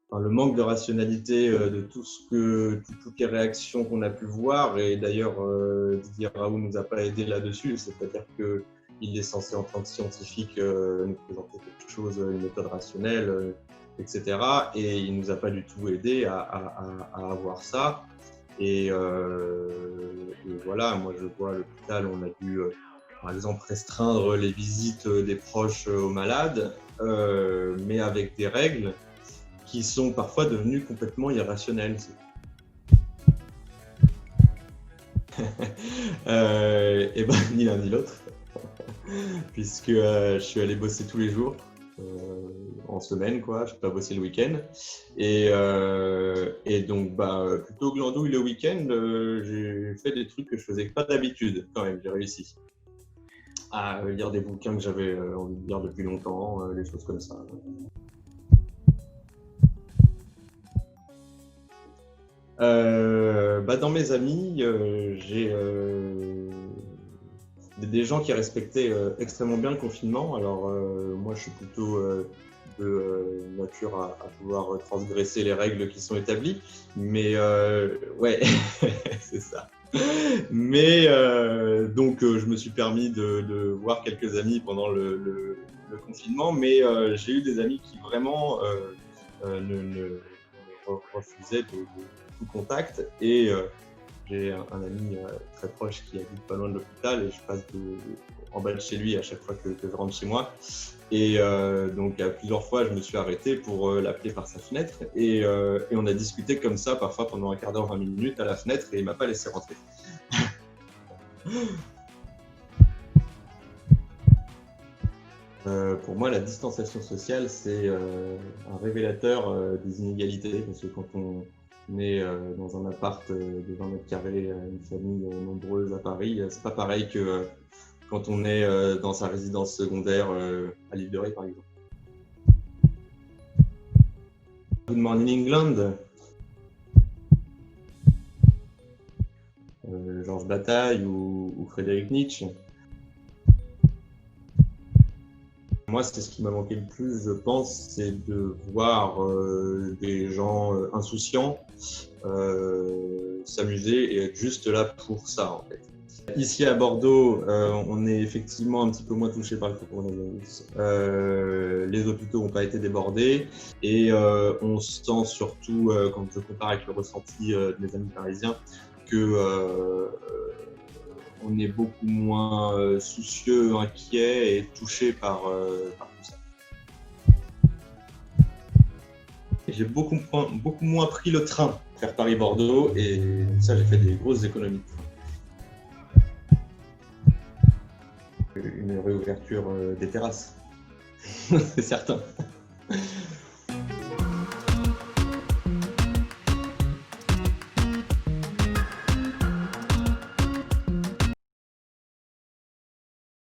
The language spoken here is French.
enfin, le manque de rationalité de toutes les réactions qu'on a pu voir. Et d'ailleurs, Didier Raoult ne nous a pas aidé là-dessus. C'est-à-dire qu'il est censé, en tant que scientifique, nous présenter quelque chose, une méthode rationnelle, etc. Et il ne nous a pas du tout aidé à avoir ça. Et voilà, moi je vois à l'hôpital, on a dû par exemple restreindre les visites des proches aux malades, mais avec des règles qui sont parfois devenues complètement irrationnelles. Et ben ni l'un ni l'autre, puisque je suis allé bosser tous les jours. En semaine, quoi. Je peux pas bosser le week-end. Et donc, plutôt glandouille le week-end, j'ai fait des trucs que je faisais pas d'habitude, quand même. J'ai réussi à lire des bouquins que j'avais envie de lire depuis longtemps, des choses comme ça. Dans mes amis, j'ai des gens qui respectaient extrêmement bien le confinement. Alors, moi, je suis plutôt de nature à pouvoir transgresser les règles qui sont établies. Mais ouais, c'est ça. Mais donc, je me suis permis de voir quelques amis pendant le confinement. Mais j'ai eu des amis qui vraiment refusaient de tout contact. Et j'ai un ami très proche qui habite pas loin de l'hôpital et je passe en bas de chez lui à chaque fois que je rentre chez moi. Et donc, plusieurs fois, je me suis arrêté pour l'appeler par sa fenêtre et on a discuté comme ça, parfois pendant un quart d'heure, 20 minutes à la fenêtre et il m'a pas laissé rentrer. Pour moi, la distanciation sociale, c'est un révélateur des inégalités parce que quand on est dans un appart de 20 mètres carrés, une famille nombreuse à Paris, c'est pas pareil que quand on est dans sa résidence secondaire à l'île de Ré, par exemple. Good Morning England, Georges Bataille ou Frédéric Nietzsche. Moi, c'est ce qui m'a manqué le plus, je pense, c'est de voir des gens insouciants s'amuser et être juste là pour ça, en fait. Ici à Bordeaux, on est effectivement un petit peu moins touché par le coronavirus. Les hôpitaux n'ont pas été débordés et on sent surtout, quand je compare avec le ressenti de mes amis parisiens, que on est beaucoup moins soucieux, inquiet et touché par tout ça. J'ai beaucoup moins pris le train pour faire Paris-Bordeaux et ça, j'ai fait des grosses économies. Une réouverture des terrasses, c'est certain.